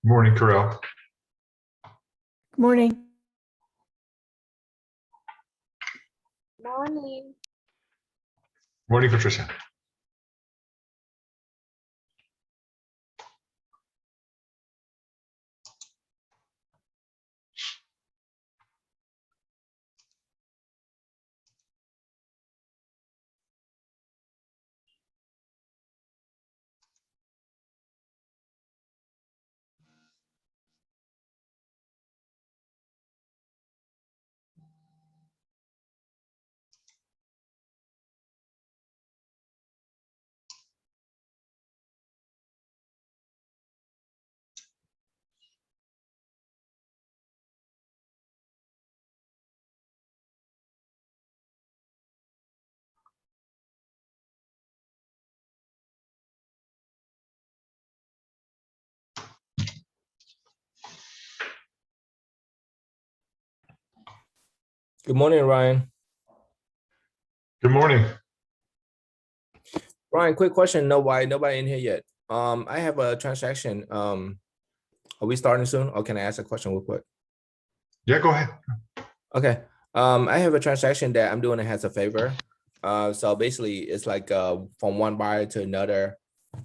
Morning, Carell. Morning. Morning. Morning, Patricia. Good morning, Ryan. Good morning. Ryan, quick question. Nobody in here yet. I have a transaction. Are we starting soon, or can I ask a question real quick? Yeah, go ahead. Okay. I have a transaction that I'm doing it as a favor. So basically, it's like from one buyer to another.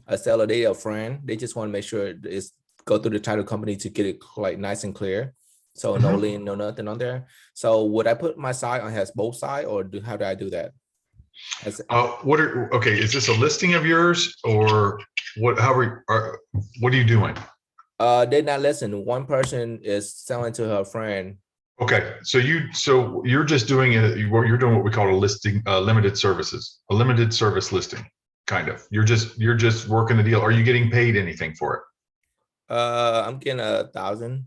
A seller, they a friend. They just want to make sure it's go through the title company to get it like nice and clear. So no lien, no nothing on there. So would I put my side on has both sides, or how do I do that? Okay, is this a listing of yours or what? What are you doing? They're not listening. One person is selling to her friend. Okay, so you're just doing you're doing what we call a listing, limited service listing, kind of. You're just working the deal. Are you getting paid anything for it? I'm getting 1,000.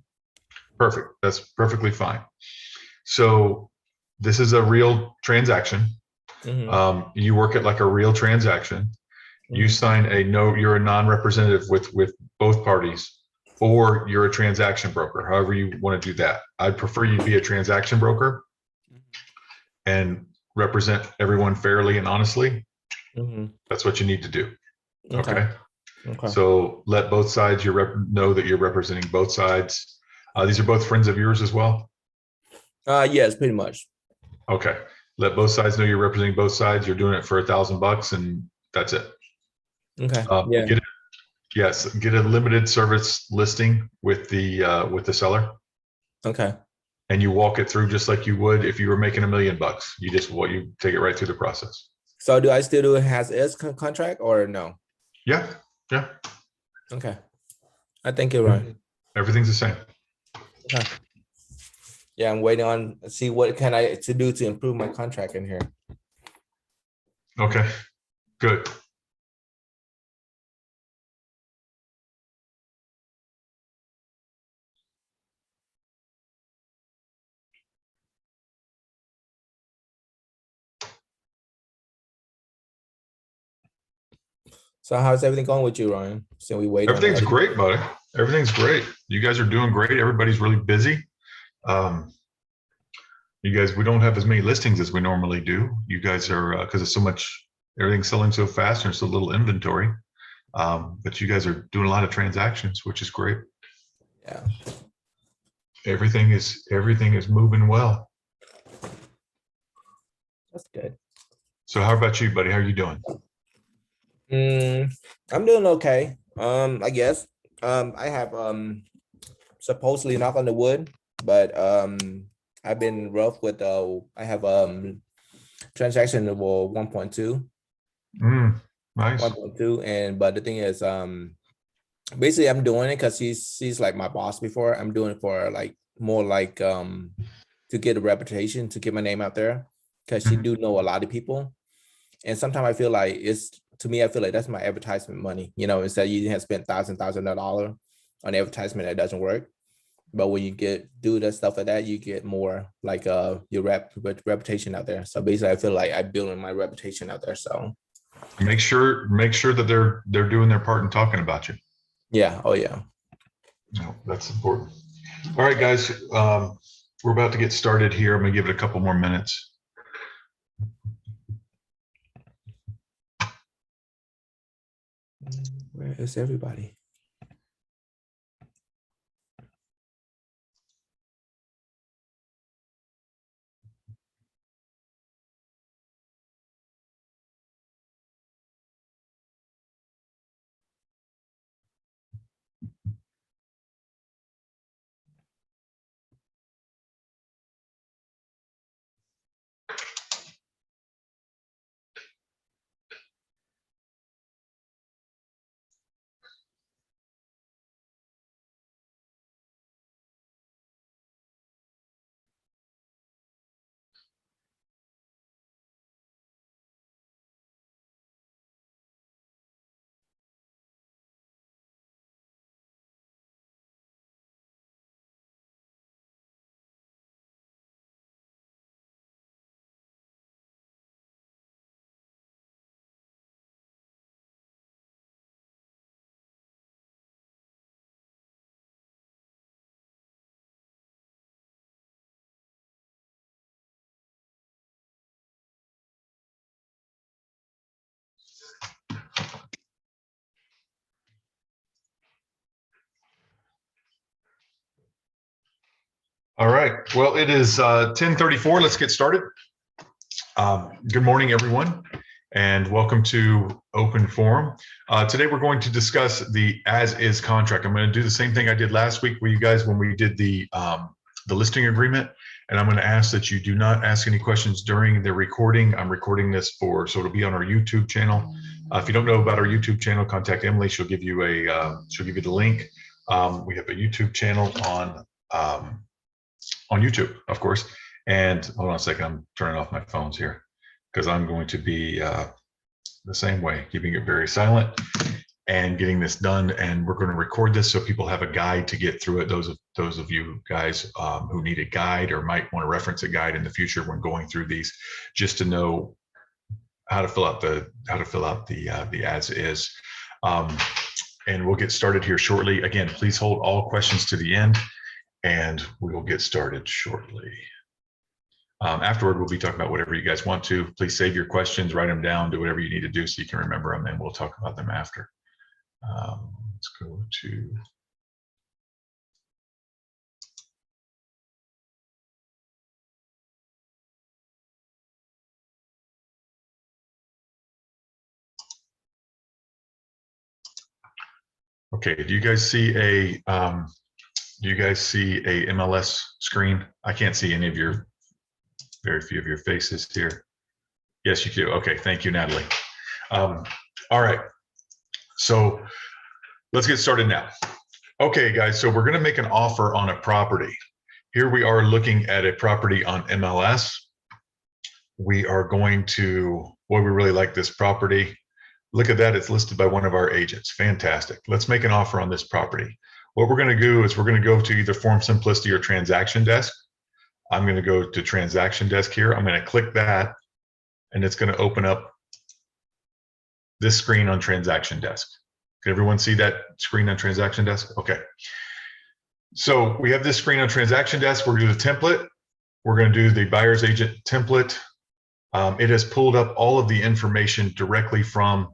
Perfect. That's perfectly fine. So this is a real transaction. You work it like a real transaction. You sign a note. You're a non-representative with both parties, or you're a transaction broker. However you want to do that. I'd prefer you be a transaction broker and represent everyone fairly and honestly. That's what you need to do. Okay. So let both sides know that you're representing both sides. These are both friends of yours as well? Yes, pretty much. Okay. Let both sides know you're representing both sides. You're doing it for $1,000 and that's it. Okay. Yeah. Get a limited service listing with the seller. Okay. And you walk it through just like you would if you were making $1 million. You take it right through the process. So do I still do a has-is contract or no? Yeah. Yeah. Okay. I think you're right. Everything's the same. Okay. Yeah, I'm waiting on see what can I do to improve my contract in here. Okay. Good. So how's everything going with you, Ryan? So we wait. Everything's great, buddy. Everything's great. You guys are doing great. Everybody's really busy. You guys, we don't have as many listings as we normally do. You guys are, because it's so much, everything's selling so fast and there's so little inventory. But you guys are doing a lot of transactions, which is great. Yeah. Everything is moving well. That's good. So how about you, buddy? How are you doing? I'm doing okay. I guess. I have supposedly knock on the wood, but I've been rough with I have transaction of 1.2. Nice. 1.2, and but the thing is basically I'm doing it because she's like my boss before. I'm doing it for like more like to get a reputation, to get my name out there, because she do know a lot of people. And sometimes I feel like I feel like that's my advertisement money, instead you have spent $1,000 on advertisement that doesn't work. But when you do that stuff like that, you get more like your reputation out there. So basically I feel like I'm building my reputation out there. So make sure that they're doing their part in talking about you. Yeah. Oh yeah. No, that's important. All right, guys. We're about to get started here. I'm gonna give it a couple more minutes. Where is everybody? All right. Well, it is 10:34. Let's get started. Good morning, everyone, and welcome to Open Forum. Today, we're going to discuss the as-is contract. I'm going to do the same thing I did last week with you guys when we did the listing agreement, and I'm going to ask that you do not ask any questions during the recording. I'm recording this so it'll be on our YouTube channel. If you don't know about our YouTube channel, contact Emily. She'll give you the link. We have a YouTube channel on YouTube, of course. And hold on a second, I'm turning off my phones here because I'm going to be the same way, keeping it very silent and getting this done. And we're going to record this so people have a guide to get through it. Those of you guys who need a guide or might want to reference a guide in the future when going through these, just to know how to fill out the as is. And we'll get started here shortly. Again, please hold all questions to the end, and we will get started shortly. Afterward, we'll be talking about whatever you guys want to. Please save your questions, write them down, do whatever you need to do so you can remember them, and we'll talk about them after. Let's go to. Okay, do you guys see a MLS screen? I can't see any of very few of your faces here. Yes, you do. Okay, thank you, Natalie. All right, so let's get started now. Okay, guys, so we're going to make an offer on a property. Here we are looking at a property on MLS. We are going to, we really like this property. Look at that, it's listed by one of our agents. Fantastic. Let's make an offer on this property. What we're going to do is we're going to go to either Form Simplicity or Transaction Desk. I'm going to go to Transaction Desk here. I'm going to click that, and it's going to open up this screen on Transaction Desk. Can everyone see that screen on Transaction Desk? Okay. So we have this screen on Transaction Desk. We're going to do the template. We're going to do the buyer's agent template. It has pulled up all of the information directly from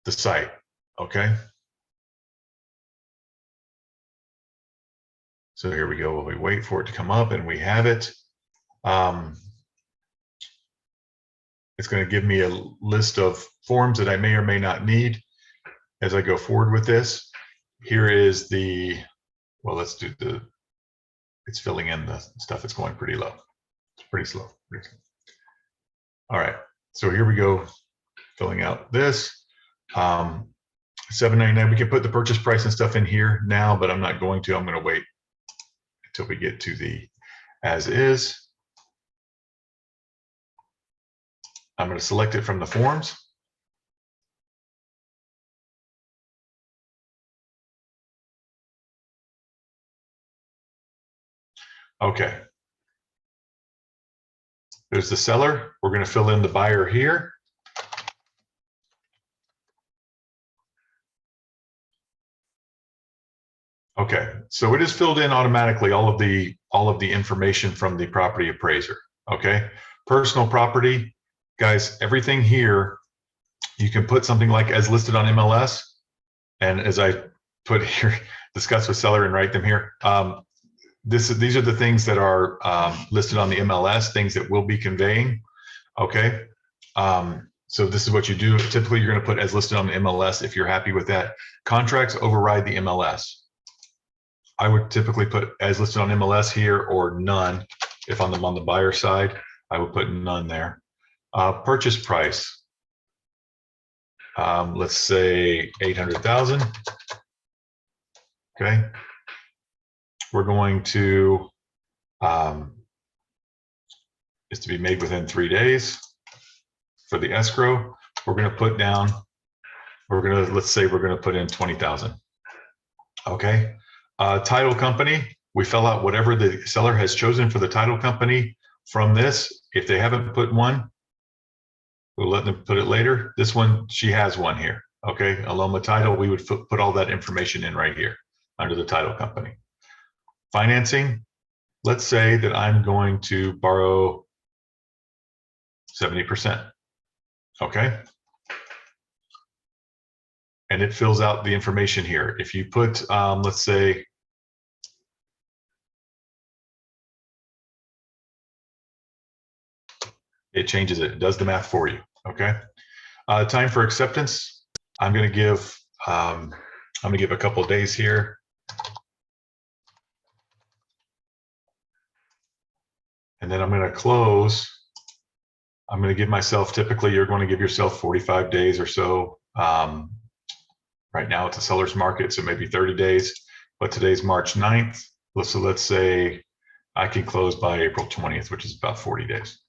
the site. Okay. So here we go. We wait for it to come up, and we have it. It's going to give me a list of forms that I may or may not need as I go forward with this. Here is let's do it's filling in the stuff. It's going pretty low. It's pretty slow. All right. So here we go, filling out this. $7.99. We can put the purchase price and stuff in here now, but I'm not going to. I'm going to wait until we get to the as is. I'm going to select it from the forms. Okay. There's the seller. We're going to fill in the buyer here. Okay, so it is filled in automatically, all of the information from the property appraiser. Okay, personal property, guys, everything here You can put something like as listed on MLS. And as I put here, discuss with seller and write them here. These are the things that are listed on the MLS, things that we'll be conveying. Okay. So this is what you do. Typically, you're going to put as listed on the MLS if you're happy with that. Contracts override the MLS. I would typically put as listed on MLS here or none. If I'm on the buyer side, I would put none there. Purchase price. Let's say 800,000. Okay. We're going to, is to be made within 3 days. For the escrow, we're going to put down, let's say we're going to put in 20,000. Okay. Title company, we fill out whatever the seller has chosen for the title company from this. If they haven't put one, we'll let them put it later. This one, she has one here. Okay. Aloma Title, we would put all that information in right here under the title company. Financing, let's say that I'm going to borrow 70%. Okay. And it fills out the information here. If you put, let's say, it changes it, does the math for you. Okay. Time for acceptance. I'm going to give a couple of days here. And then I'm going to close. I'm going to give myself, typically you're going to give yourself 45 days or so. Right now it's a seller's market, so maybe 30 days, but today's March 9th. So let's say I can close by April 20th, which is about 40 days.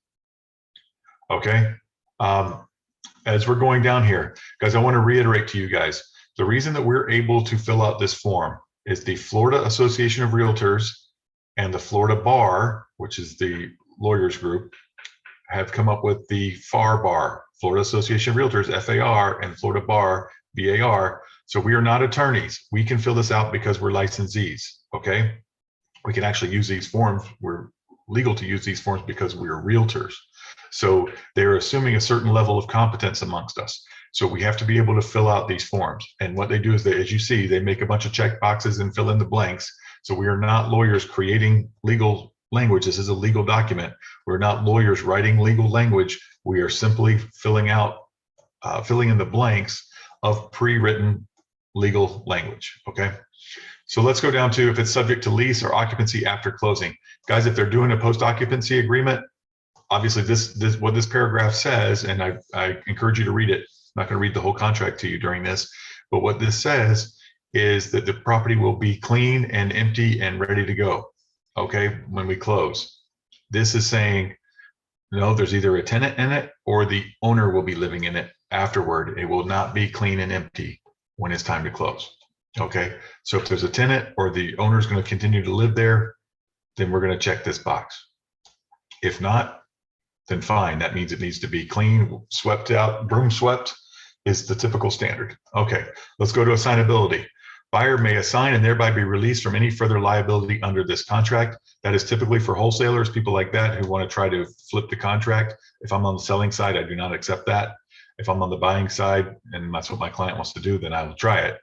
Okay. As we're going down here, guys, I want to reiterate to you guys, the reason that we're able to fill out this form is the Florida Association of Realtors and the Florida Bar, which is the lawyers group, have come up with the FAR bar, Florida Association of Realtors, FAR, and Florida Bar, BAR. So we are not attorneys. We can fill this out because we're licensees, okay? We can actually use these forms. We're legal to use these forms because we're realtors. So they're assuming a certain level of competence amongst us. So we have to be able to fill out these forms. And what they do is they, as you see, they make a bunch of check boxes and fill in the blanks. So we are not lawyers creating legal language. This is a legal document. We're not lawyers writing legal language. We are simply filling in the blanks of pre-written legal language. Okay. So let's go down to if it's subject to lease or occupancy after closing. Guys, if they're doing a post-occupancy agreement, obviously this what this paragraph says, and I encourage you to read it. I'm not going to read the whole contract to you during this, but what this says is that the property will be clean and empty and ready to go. Okay, when we close. This is saying, no, there's either a tenant in it or the owner will be living in it afterward. It will not be clean and empty when it's time to close. Okay, so if there's a tenant or the owner is going to continue to live there, then we're going to check this box. If not, then fine. That means it needs to be clean, swept out, broom swept is the typical standard. Okay, let's go to assignability. Buyer may assign and thereby be released from any further liability under this contract. That is typically for wholesalers, people like that who want to try to flip the contract. If I'm on the selling side, I do not accept that. If I'm on the buying side, and that's what my client wants to do, then I will try it.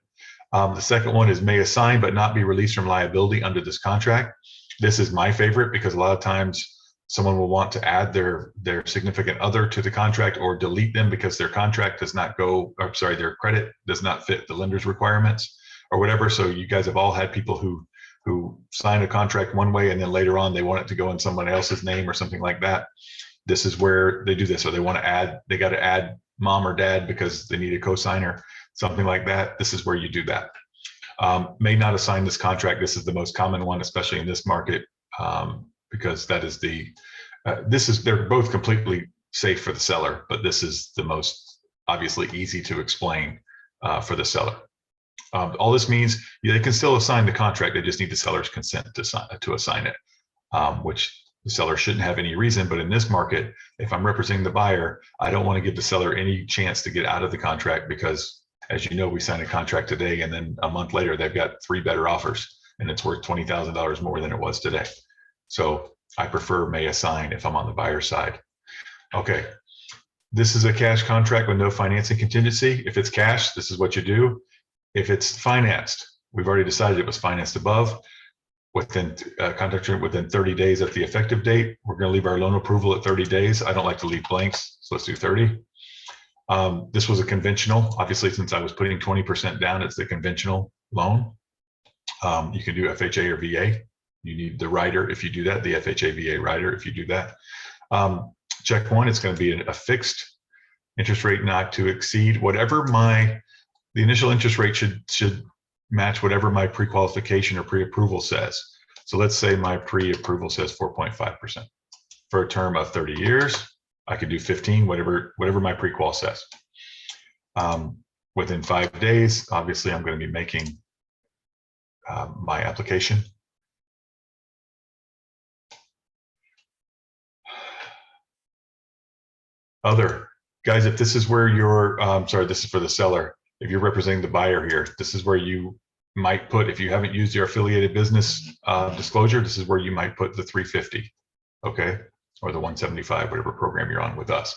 The second one is may assign but not be released from liability under this contract. This is my favorite because a lot of times someone will want to add their significant other to the contract or delete them because their contract does not go, or sorry, their credit does not fit the lender's requirements or whatever. So you guys have all had people who sign a contract one way and then later on they want it to go in someone else's name or something like that. This is where they do this. So they want to add, they got to add mom or dad because they need a co-signer, something like that. This is where you do that. May not assign this contract. This is the most common one, especially in this market, because that is they're both completely safe for the seller, but this is the most obviously easy to explain for the seller. All this means they can still assign the contract. They just need the seller's consent to assign it, which the seller shouldn't have any reason. But in this market, if I'm representing the buyer, I don't want to give the seller any chance to get out of the contract because, as you know, we sign a contract today and then a month later they've got 3 better offers and it's worth $20,000 more than it was today. So I prefer may assign if I'm on the buyer side. Okay. This is a cash contract with no financing contingency. If it's cash, this is what you do. If it's financed, we've already decided it was financed above, within contract term within 30 days at the effective date. We're going to leave our loan approval at 30 days. I don't like to leave blanks, so let's do 30. This was a conventional. Obviously, since I was putting 20% down, it's the conventional loan. You can do FHA or VA. You need the rider if you do that, the FHA VA rider if you do that. Check one, it's going to be a fixed interest rate not to exceed whatever the initial interest rate should match whatever my pre-qualification or pre-approval says. So let's say my pre-approval says 4.5% for a term of 30 years. I could do 15, whatever my pre-qual says. Within 5 days, obviously, I'm going to be making my application. Other guys, if this is where you're, sorry, this is for the seller. If you're representing the buyer here, this is where you might put, if you haven't used your affiliated business disclosure, this is where you might put the 350, okay, or the 175, whatever program you're on with us.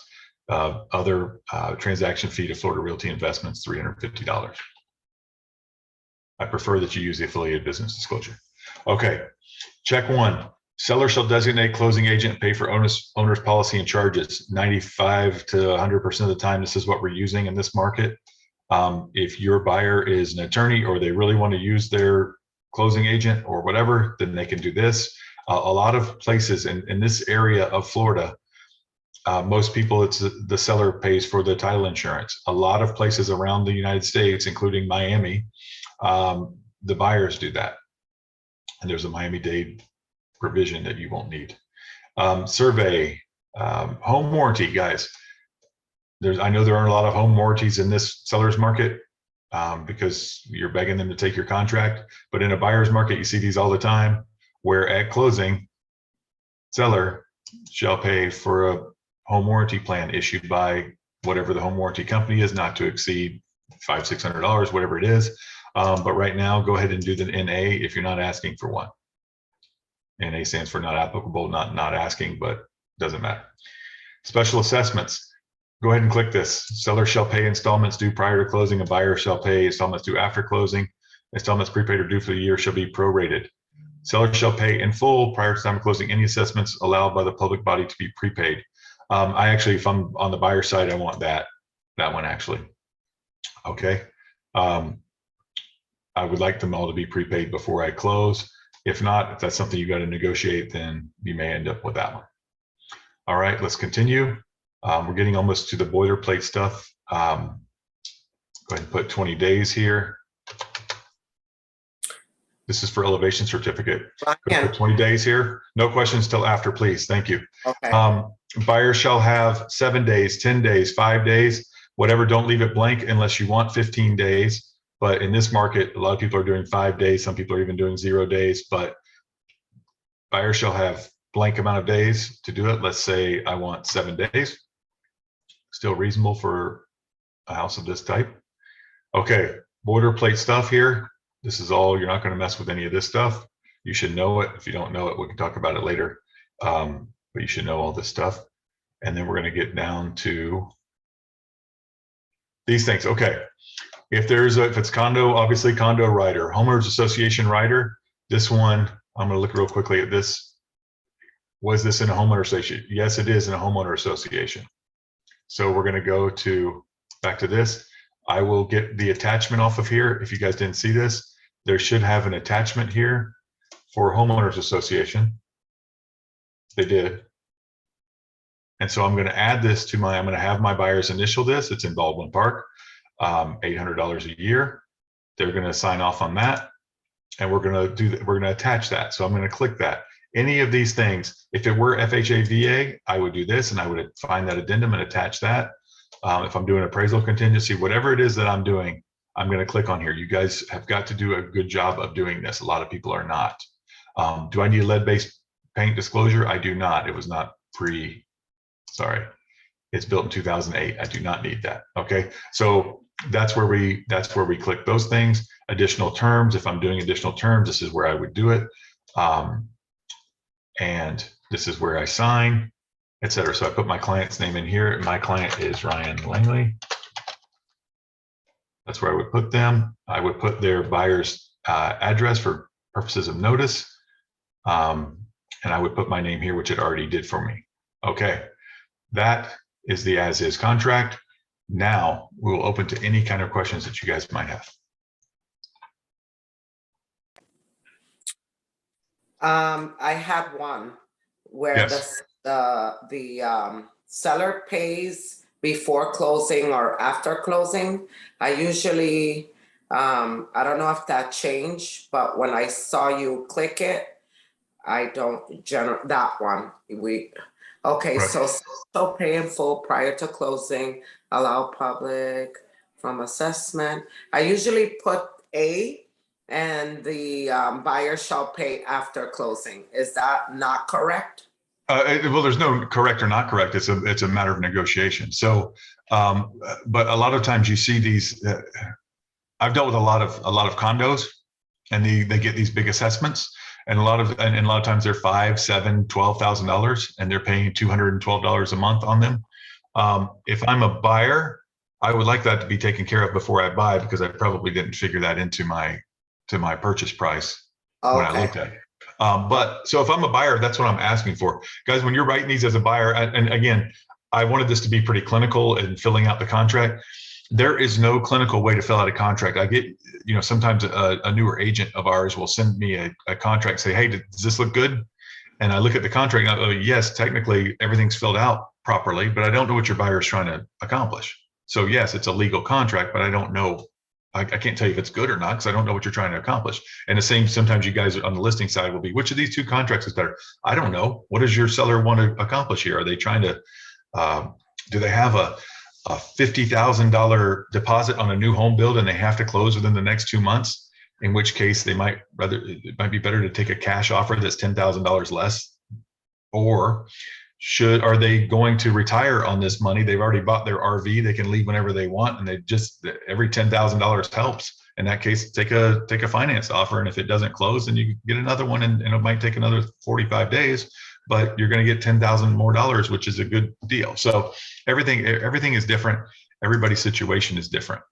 Other transaction fee to Florida Realty Investments, $350. I prefer that you use the affiliated business disclosure. Okay, check one. Seller shall designate closing agent and pay for owner's policy and charges. 95 to 100% of the time, this is what we're using in this market. If your buyer is an attorney or they really want to use their closing agent or whatever, then they can do this. A lot of places in this area of Florida, most people, it's the seller pays for the title insurance. A lot of places around the United States, including Miami, the buyers do that. And there's a Miami-Dade provision that you won't need. Survey, home warranty, guys. I know there aren't a lot of home warranties in this seller's market because you're begging them to take your contract. But in a buyer's market, you see these all the time, where at closing, seller shall pay for a home warranty plan issued by whatever the home warranty company is, not to exceed $500–600, whatever it is. But right now, go ahead and do the NA if you're not asking for one. NA stands for not applicable, not asking, but doesn't matter. Special assessments. Go ahead and click this. Seller shall pay installments due prior to closing. A buyer shall pay installments due after closing. Installments prepaid or due for the year shall be prorated. Seller shall pay in full prior to time of closing any assessments allowed by the public body to be prepaid. I actually, if I'm on the buyer side, I want that one actually. Okay. I would like them all to be prepaid before I close. If not, if that's something you got to negotiate, then you may end up with that one. All right, let's continue. We're getting almost to the boilerplate stuff. Go ahead and put 20 days here. This is for elevation certificate. Put 20 days here. No questions till after, please. Thank you. Okay. Buyer shall have 7 days, 10 days, 5 days, whatever. Don't leave it blank unless you want 15 days. But in this market, a lot of people are doing 5 days. Some people are even doing 0 days. But buyer shall have blank amount of days to do it. Let's say I want 7 days. Still reasonable for a house of this type. Okay, boilerplate stuff here. This is all, you're not going to mess with any of this stuff. You should know it. If you don't know it, we can talk about it later. But you should know all this stuff. And then we're going to get down to these things. Okay. If it's condo, obviously condo rider, homeowners association rider. This one, I'm going to look real quickly at this. Was this in a homeowner association? Yes, it is in a homeowner association. So we're going to go back to this. I will get the attachment off of here. If you guys didn't see this, there should have an attachment here for homeowners association. They did. And so I'm going to add this to I'm going to have my buyers initial this. It's in Baldwin Park, $800 a year. They're going to sign off on that. And we're going to we're going to attach that. So I'm going to click that. Any of these things, if it were FHA VA, I would do this and I would find that addendum and attach that. If I'm doing appraisal contingency, whatever it is that I'm doing, I'm going to click on here. You guys have got to do a good job of doing this. A lot of people are not. Do I need a lead-based paint disclosure? I do not. It was not sorry. It's built in 2008. I do not need that. Okay. So that's where we click those things. Additional terms. If I'm doing additional terms, this is where I would do it. And this is where I sign. etc. So I put my client's name in here. My client is Ryan Langley. That's where I would put them. I would put their buyer's address for purposes of notice. And I would put my name here, which it already did for me. Okay, that is the as-is contract. Now we will open to any kind of questions that you guys might have. I had one where Yes. the seller pays before closing or after closing. I usually, I don't know if that changed, but when I saw you click it, I don't that one. Okay, Right. so pay in full prior to closing, allow public from assessment. I usually put A, and the buyer shall pay after closing. Is that not correct? Well, there's no correct or not correct. It's a matter of negotiation. So, but a lot of times you see these. I've dealt with a lot of condos, and they get these big assessments, and a lot of times they're $5,000, $7,000, $12,000, and they're paying $212 a month on them. If I'm a buyer, I would like that to be taken care of before I buy, because I probably didn't figure that into my purchase price when I looked at it. But so if I'm a buyer, that's what I'm asking for. Guys, when you're writing these as a buyer, and again, I wanted this to be pretty clinical in filling out the contract. There is no clinical way to fill out a contract. I get, sometimes a newer agent of ours will send me a contract, say, hey, does this look good? And I look at the contract and I go, yes, technically everything's filled out properly, but I don't know what your buyer is trying to accomplish. So yes, it's a legal contract, but I don't know. I can't tell you if it's good or not, because I don't know what you're trying to accomplish. And the same, sometimes you guys on the listing side will be, which of these two contracts is better? I don't know. What does your seller want to accomplish here? Are they trying to, do they have a $50,000 deposit on a new home build and they have to close within the next 2 months? In which case it might be better to take a cash offer that's $10,000 less. Or are they going to retire on this money? They've already bought their RV. They can leave whenever they want, and every $10,000 helps. In that case, take a finance offer, and if it doesn't close, then you get another one, and it might take another 45 days, but you're going to get $10,000 more, which is a good deal. So everything is different. Everybody's situation is different.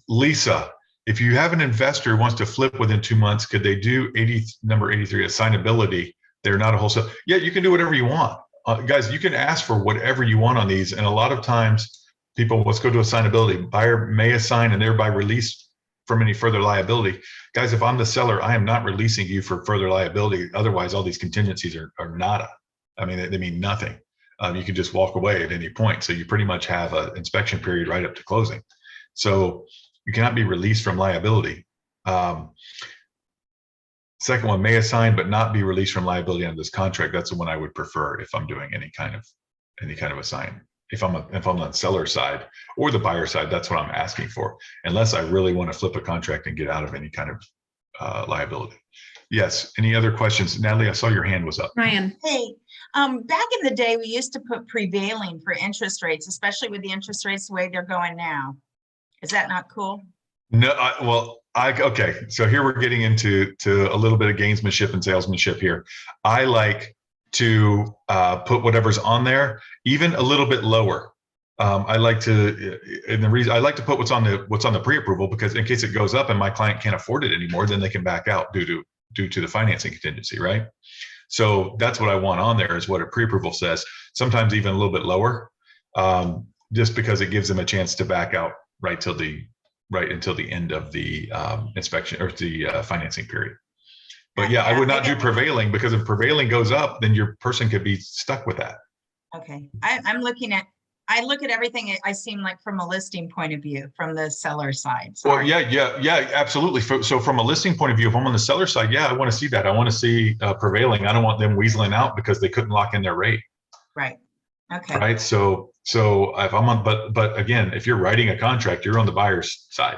Lisa, if you have an investor who wants to flip within 2 months, could they do number 83, assignability? They're not a wholesale. Yeah, you can do whatever you want. Guys, you can ask for whatever you want on these. And a lot of times people, let's go to assignability. Buyer may assign and thereby release from any further liability. Guys, if I'm the seller, I am not releasing you for further liability. Otherwise, all these contingencies are nada. I mean, they mean nothing. You can just walk away at any point. So you pretty much have an inspection period right up to closing. So you cannot be released from liability. Second one, may assign but not be released from liability under this contract. That's the one I would prefer if I'm doing any kind of assign. If I'm on the seller side or the buyer side, that's what I'm asking for. Unless I really want to flip a contract and get out of any kind of liability. Yes. Any other questions? Natalie, I saw your hand was up. Ryan. Hey, back in the day, we used to put prevailing for interest rates, especially with the interest rates the way they're going now. Is that not cool? No, okay. So here we're getting into a little bit of gamesmanship and salesmanship here. I like to put whatever's on there, even a little bit lower. I like to, and the reason I like to put what's on the pre-approval, because in case it goes up and my client can't afford it anymore, then they can back out due to the financing contingency, right? So that's what I want on there, is what a pre-approval says. Sometimes even a little bit lower, just because it gives them a chance to back out right until the end of the inspection or the financing period. But yeah, I would not do prevailing, because if prevailing goes up, then your person could be stuck with that. Okay, I look at everything, I seem like from a listing point of view, from the seller side. Well, yeah, absolutely. So from a listing point of view, if I'm on the seller side, yeah, I want to see that. I want to see prevailing. I don't want them weaseling out because they couldn't lock in their rate. Right. Okay. Right. So if I'm on, but again, if you're writing a contract, you're on the buyer's side.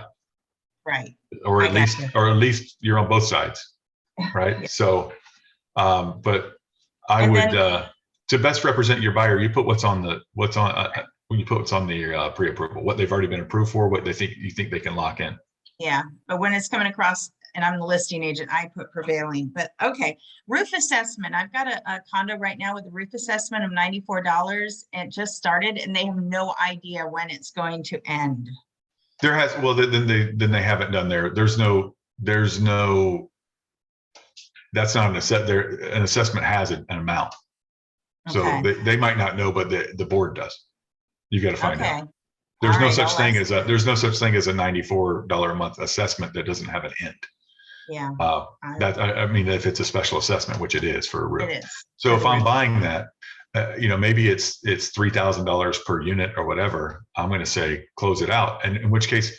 Right. Or at least you're on both sides. Right. Yeah. So, but I would, to best represent your buyer, you put when you put what's on the pre-approval, what they've already been approved for, what you think they can lock in. Yeah. But when it's coming across and I'm the listing agent, I put prevailing, but okay. Roof assessment, I've got a condo right now with a roof assessment of $94 and it just started and they have no idea when it's going to end. There has, well, then they haven't done there's no, that's not an assessment has an amount. So Okay. they might not know, but the board does. You got to find Okay. out. There's All no right, such I'll thing ask- as a $94 a month assessment that doesn't have an end. Yeah, I mean, if it's a special assessment, which it is for a roof. it is. So if For the I'm roof. buying that, maybe it's $3,000 per unit or whatever. I'm going to say close it out, and in which case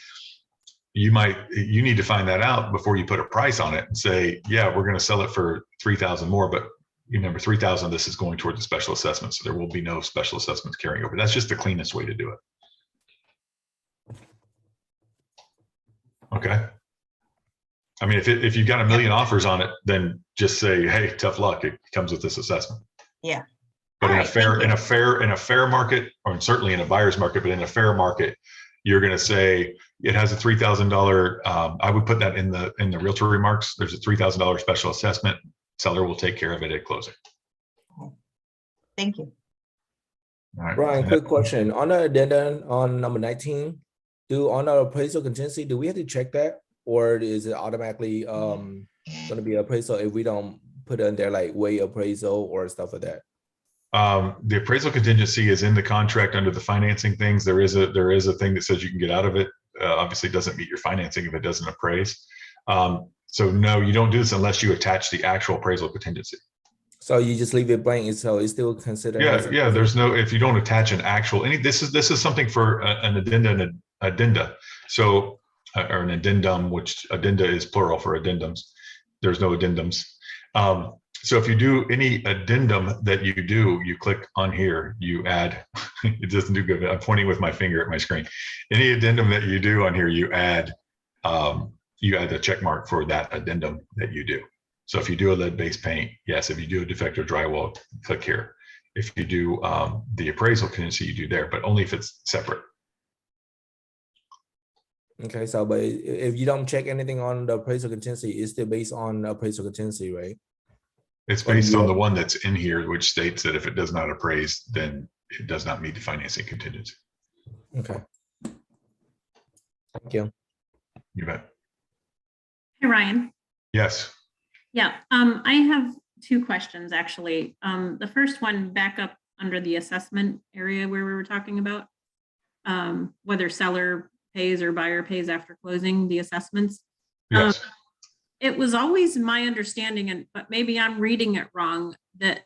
you need to find that out before you put a price on it and say, yeah, we're going to sell it for 3,000 more, but you remember 3,000. This is going towards the special assessment, so there will be no special assessments carrying over. That's just the cleanest way to do it. Okay. I mean, if you've got a million offers on it, then just say, hey, tough luck. It comes with this assessment. Yeah. But All in right, a fair market, or certainly in a buyer's market, but in a fair market, you're going to say it has a $3,000. I would put that in the realtor remarks. There's a $3,000 special assessment. Seller will take care of it at closing. Thank you. All right. Brian, quick question. On the addendum on number 19, on our appraisal contingency, do we have to check that? Or is it automatically going to be appraisal if we don't put in there like way appraisal or stuff like that? The appraisal contingency is in the contract under the financing things. There is a thing that says you can get out of it. Obviously, it doesn't meet your financing if it doesn't appraise. So no, you don't do this unless you attach the actual appraisal contingency. So you just leave it blank, so it's still considered. Yeah. There's no, if you don't attach an actual this is something for an addenda and an addenda. So or an addendum, which addenda is plural for addendums. There's no addendums. So if you do any addendum that you do, you click on here, you add, it doesn't do good. I'm pointing with my finger at my screen. Any addendum that you do on here, you add a check mark for that addendum that you do. So if you do a lead-based paint, yes. If you do a defective drywall, click here. If you do the appraisal contingency, you do there, but only if it's separate. Okay, so but if you don't check anything on the appraisal contingency, it's still based on appraisal contingency, right? It's based on the one that's in here, which states that if it does not appraise, then it does not meet the financing contingency. Okay. Thank you. You bet. Hey, Ryan. Yes. Yeah, I have two questions, actually. The first one, back up under the assessment area where we were talking about whether seller pays or buyer pays after closing the assessments. Yes. It was always my understanding, but maybe I'm reading it wrong, that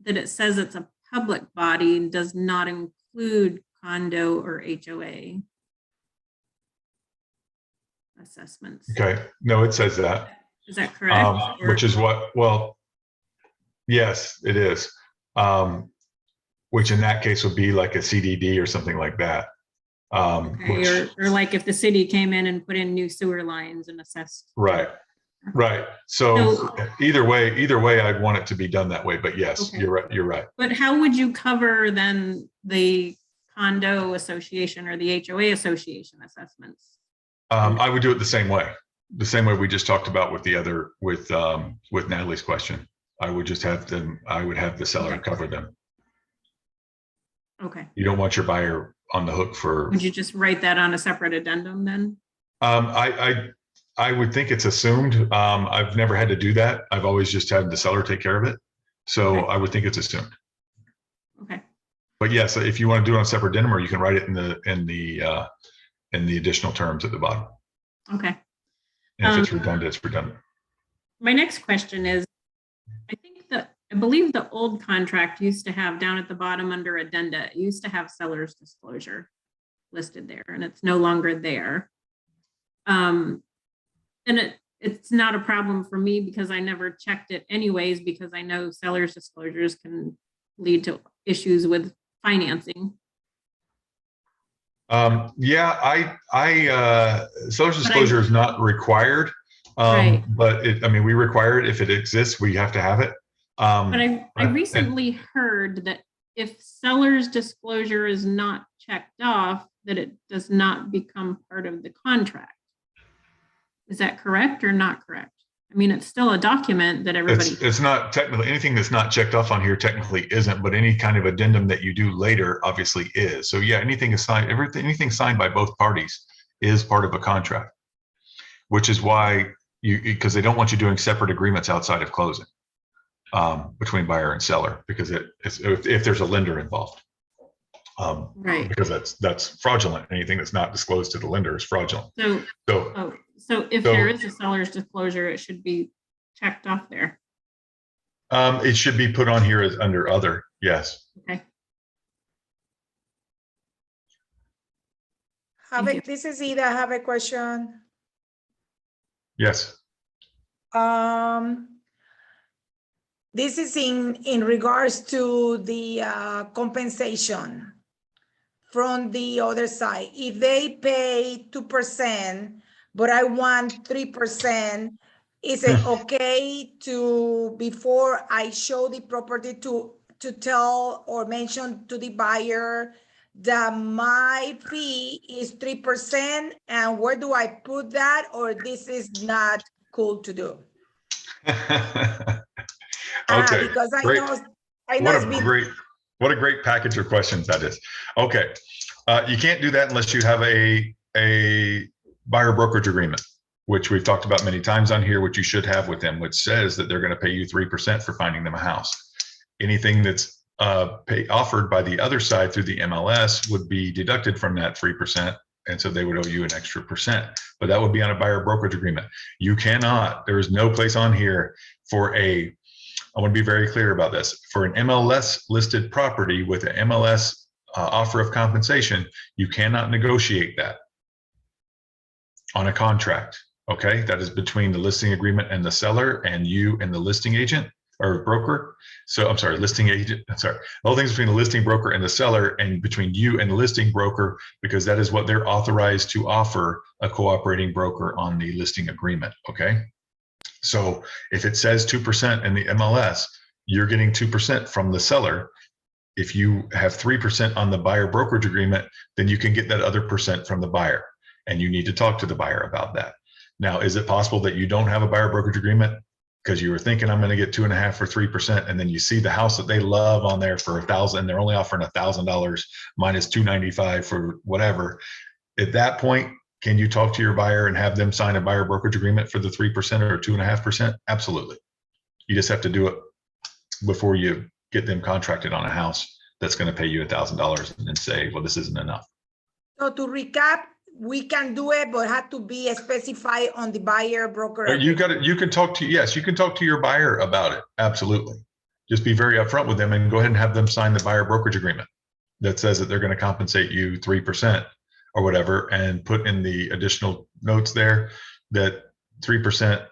it says it's a public body and does not include condo or HOA assessments. Okay. No, it says that. Is that correct? Which is what, well, yes, it is. Which in that case would be like a CDD or something like that. Okay, or like if the city came in and put in new sewer lines and assessed. Right. So either way, I'd want it to be done that way. But yes, Okay. You're right. But how would you cover then the condo association or the HOA association assessments? I would do it the same way we just talked about with the other, with Natalie's question. I would just have them, I would have the seller Okay. cover them. Okay. You don't want your buyer on the hook for. Would you just write that on a separate addendum then? I would think it's assumed. I've never had to do that. I've always just had the seller take care of it. So Okay. I would think it's assumed. Okay. But yes, if you want to do it on a separate addendum, or you can write it in the additional terms at the bottom. Okay. And if it's redundant, it's redundant. My next question is, I believe the old contract used to have down at the bottom under addenda, it used to have seller's disclosure listed there, and it's no longer there. And it's not a problem for me because I never checked it anyways, because I know seller's disclosures can lead to issues with financing. Yeah, seller's disclosure is not required. Right. But we require it. If it exists, we have to have it. But I recently heard that if seller's disclosure is not checked off, that it does not become part of the contract. Is that correct or not correct? I mean, it's still a document that everybody. It's not technically, anything that's not checked off on here technically isn't, but any kind of addendum that you do later obviously is. So yeah, anything is signed, anything signed by both parties is part of a contract, which is why because they don't want you doing separate agreements outside of closing between buyer and seller, because if there's a lender involved. Right. Because that's fraudulent. Anything that's not disclosed to the lender is fraudulent. So if there is a seller's disclosure, it should be checked off there. It should be put on here as under other. Yes. Okay. Have Thank this is Ida. I have a question. Yes. This is in regards to the compensation from the other side. If they pay 2%, but I want 3%, is it okay to, before I show the property, to tell or mention to the buyer that my fee is 3%, and where do I put that, or this is not cool to do? Okay. Because I Great. know it's been. What a great package of questions that is. Okay. You can't do that unless you have a buyer brokerage agreement, which we've talked about many times on here, which you should have with them, which says that they're going to pay you 3% for finding them a house. Anything that's offered by the other side through the MLS would be deducted from that 3%. And so they would owe you an extra %, but that would be on a buyer brokerage agreement. You cannot, there is no place on here for I want to be very clear about this, for an MLS listed property with an MLS offer of compensation, you cannot negotiate that on a contract. Okay, that is between the listing agreement and the seller, and you and the listing agent or broker. So I'm sorry, listing agent. I'm sorry, the whole thing's between the listing broker and the seller, and between you and the listing broker, because that is what they're authorized to offer a cooperating broker on the listing agreement. Okay, so if it says 2% in the MLS, you're getting 2% from the seller. If you have 3% on the buyer brokerage agreement, then you can get that other % from the buyer, and you need to talk to the buyer about that. Now, is it possible that you don't have a buyer brokerage agreement because you were thinking I'm going to get 2.5 or 3%, and then you see the house that they love on there for $1,000, they're only offering $1,000 minus $295 for whatever. At that point, can you talk to your buyer and have them sign a buyer brokerage agreement for the 3% or 2.5%? Absolutely. You just have to do it before you get them contracted on a house that's going to pay you $1,000 and then say, well, this isn't enough. So to recap, we can do it, but have to be specified on the buyer broker. You got it. You can talk to, yes, you can talk to your buyer about it. Absolutely. Just be very upfront with them and go ahead and have them sign the buyer brokerage agreement that says that they're going to compensate you 3% or whatever, and put in the additional notes there that 3%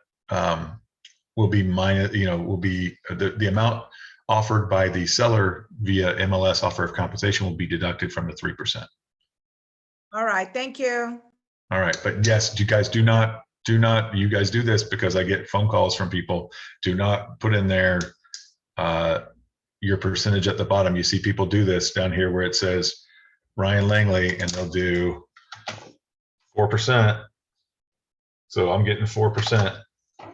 will be minus, will be the amount offered by the seller via MLS offer of compensation will be deducted from the 3%. All right, thank you. All right, but yes, you guys do not, you guys do this because I get phone calls from people. Do not put in there your percentage at the bottom. You see people do this down here where it says Ryan Langley, and they'll do 4%. So I'm getting 4%. All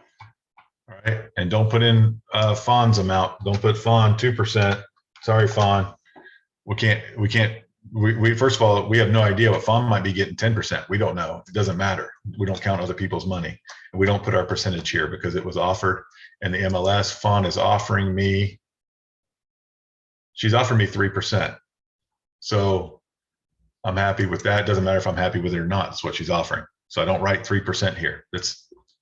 right, and don't put in Fawn's amount. Don't put Fawn 2%. Sorry, Fawn. We first of all, we have no idea what Fawn might be getting 10%. We don't know. It doesn't matter. We don't count other people's money. And we don't put our percentage here because it was offered in the MLS. Fawn is offering me, she's offering me 3%. So I'm happy with that. It doesn't matter if I'm happy with it or not. It's what she's offering. So I don't write 3% here.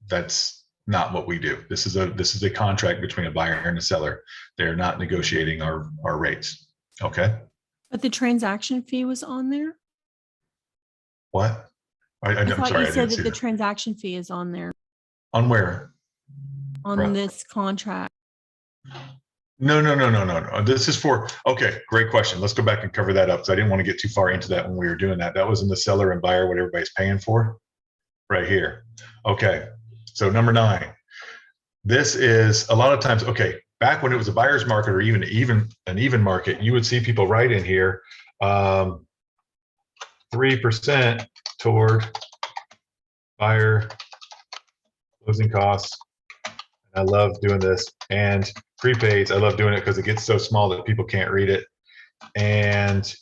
That's not what we do. This is a contract between a buyer and a seller. They're not negotiating our rates. Okay. But the transaction fee was on there? What? I I'm thought sorry, you I said didn't see that the that. transaction fee is on there, On where? on Right. this contract. No. This is for, okay, great question. Let's go back and cover that up. So I didn't want to get too far into that when we were doing that. That was in the seller and buyer, what everybody's paying for right here. Okay. So number 9, this is a lot of times, okay, back when it was a buyer's market or even an even market, you would see people write in here 3% toward buyer closing costs. I love doing this. And prepaids, I love doing it because it gets so small that people can't read it. And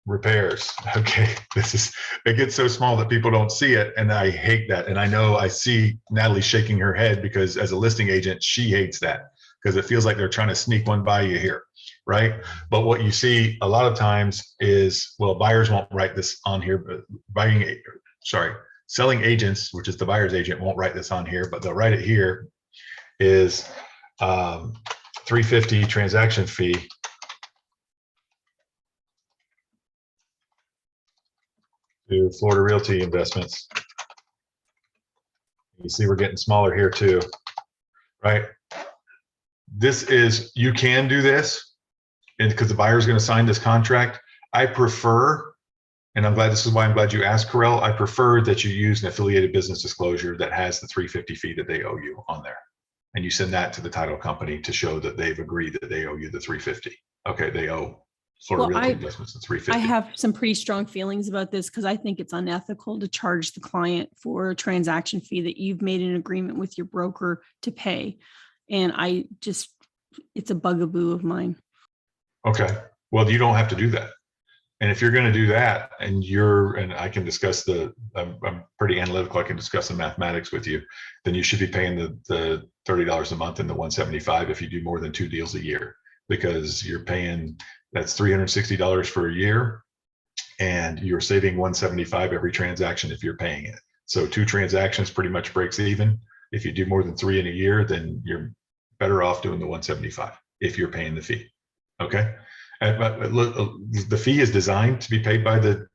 repairs. Okay, it gets so small that people don't see it, and I hate that. And I know I see Natalie shaking her head because as a listing agent, she hates that because it feels like they're trying to sneak one by you here, right? But what you see a lot of times is, well, buyers won't write this on here, but selling agents, which is the buyer's agent, won't write this on here, but they'll write it here is $350 transaction fee. To Florida Realty Investments. You see we're getting smaller here too, right? This is, you can do this, and because the buyer is going to sign this contract. I prefer, and I'm glad, this is why I'm glad you asked, Carell, I prefer that you use an affiliated business disclosure that has the $350 fee that they owe you on there. And you send that to the title company to show that they've agreed that they owe you the $350. Okay, they owe Florida Well, Realty Investments the $350. I have some pretty strong feelings about this because I think it's unethical to charge the client for a transaction fee that you've made an agreement with your broker to pay. And it's a bugaboo of mine. Okay, well, you don't have to do that. And if you're going to do that, and I can discuss I'm pretty analytical, I can discuss the mathematics with you, then you should be paying the $30 a month and the $175 if you do more than 2 deals a year, because you're paying, that's $360 for a year, and you're saving $175 every transaction if you're paying it. So 2 transactions pretty much breaks even. If you do more than 3 in a year, then you're better off doing the $175 if you're paying the fee. Okay. But look, the fee is designed to be paid by the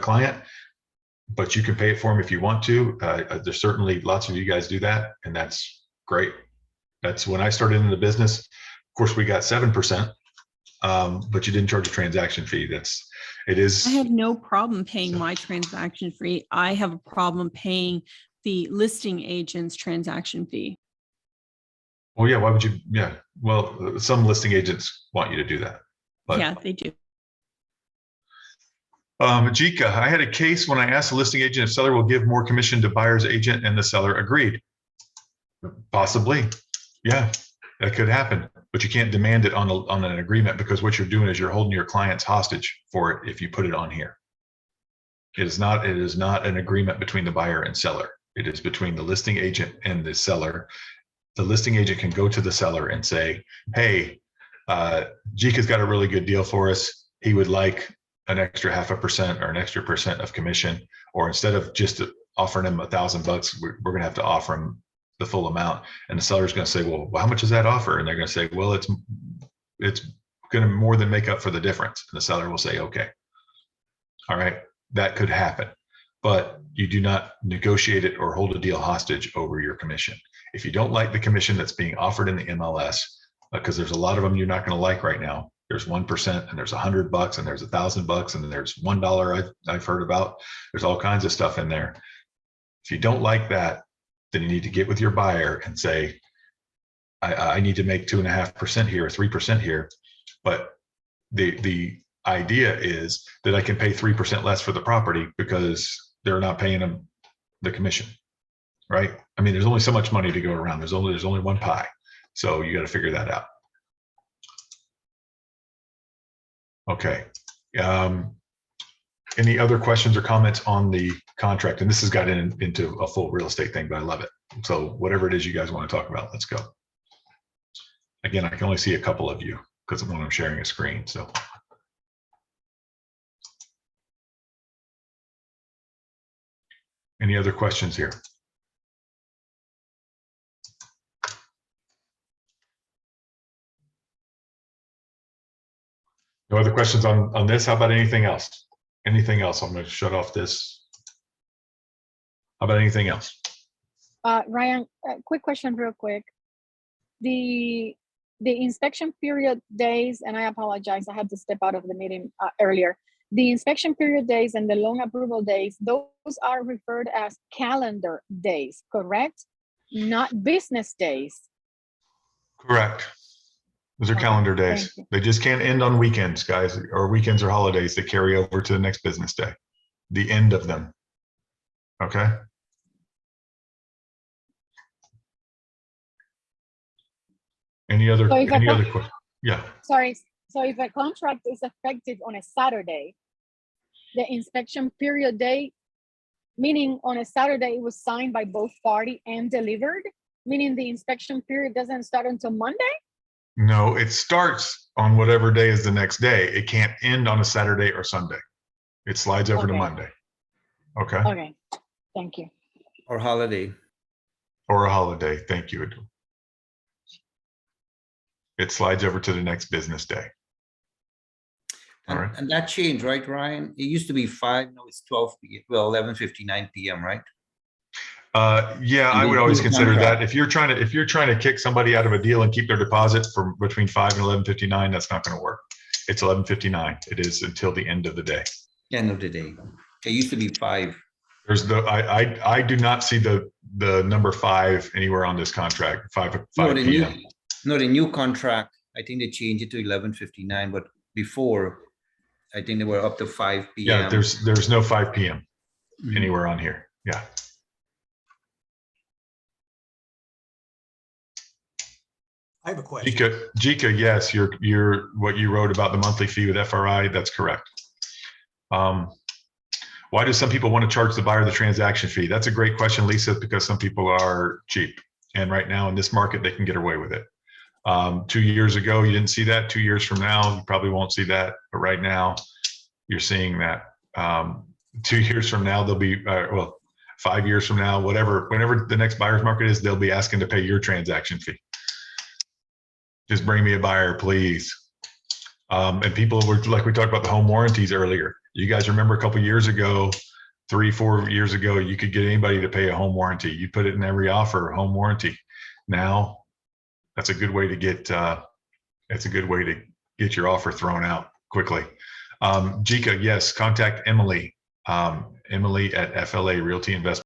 client, but you can pay it for them if you want to. There's certainly lots of you guys do that, and that's great. That's when I started in the business. Of course, we got 7%, but you didn't charge a transaction fee. It is. I have no problem paying my transaction fee. I have a problem paying the listing agent's transaction fee. Well, yeah, why would you? Yeah, well, some listing agents want you to do that. But, Yeah, they do. Jika, I had a case when I asked the listing agent if seller will give more commission to buyer's agent, and the seller agreed. Possibly, yeah, that could happen, but you can't demand it on an agreement, because what you're doing is you're holding your clients hostage for it if you put it on here. It is not an agreement between the buyer and seller. It is between the listing agent and the seller. The listing agent can go to the seller and say, hey, Jika's got a really good deal for us. He would like an extra 0.5% or an extra % of commission, or instead of just offering him $1,000, we're going to have to offer him the full amount. And the seller's going to say, well, how much does that offer? And they're going to say, well, it's going to more than make up for the difference. And the seller will say, okay, all right, that could happen, but you do not negotiate it or hold a deal hostage over your commission. If you don't like the commission that's being offered in the MLS, because there's a lot of them you're not going to like right now. There's 1%, and there's $100, and there's $1,000, and there's $1 I've heard about. There's all kinds of stuff in there. If you don't like that, then you need to get with your buyer and say, I need to make 2.5% here, or 3% here. But the idea is that I can pay 3% less for the property because they're not paying them the commission. Right? I mean, there's only so much money to go around. There's only one pie. So you got to figure that out. Okay. Any other questions or comments on the contract? And this has got into a full real estate thing, but I love it. So whatever it is you guys want to talk about, let's go. Again, I can only see a couple of you because when I'm sharing a screen. So. Any other questions here? No other questions on this? How about anything else? Anything else? I'm going to shut off this. How about anything else? Ryan, quick question real quick. The inspection period days, and I apologize, I had to step out of the meeting earlier. The inspection period days and the loan approval days, those are referred as calendar days, correct? Not business days. Correct. Those are calendar days. They just can't end on weekends, guys, or weekends or holidays that carry over to the next business day. The end of them. Okay. Any other, So if I any co- other question? Yeah. Sorry, so if a contract is effective on a Saturday, the inspection period day, meaning on a Saturday, it was signed by both party and delivered, meaning the inspection period doesn't start until Monday? No, it starts on whatever day is the next day. It can't end on a Saturday or Sunday. It slides over to Okay. Monday. Okay. Okay, thank you. Or holiday. Or a holiday. Thank you. It slides over to the next business day. All right. And that changed, right, Ryan? It used to be 5, now it's 12 p.m. Well, 11:59 p.m., right? Yeah, And I they would always do consider that contract. if you're trying to kick somebody out of a deal and keep their deposit from between 5 and 11:59, that's not going to work. It's 11:59. It is until the end of the day. End of the day. It used to be 5. There's I do not see the number 5 anywhere on this contract. 5 No, p.m. the new contract, I think they changed it to 11:59, but before, I think they were up to 5 p.m. Yeah, there's no 5 p.m. Mhm. anywhere on here. Yeah. I have a question. Jika, yes, you're what you wrote about the monthly fee with FRI, that's correct. Why do some people want to charge the buyer the transaction fee? That's a great question, Lisa, because some people are cheap. And right now in this market, they can get away with it. 2 years ago, you didn't see that. 2 years from now, you probably won't see that. But right now, you're seeing that. 2 years from now, they'll be, 5 years from now, whenever the next buyer's market is, they'll be asking to pay your transaction fee. Just bring me a buyer, please. And people were, like we talked about the home warranties earlier. You guys remember a couple of years ago, 3-4 years ago, you could get anybody to pay a home warranty. You put it in every offer, home warranty. Now, that's a good way to get your offer thrown out quickly. Jika, yes, contact Emily. Emily at FLA Realty Investment.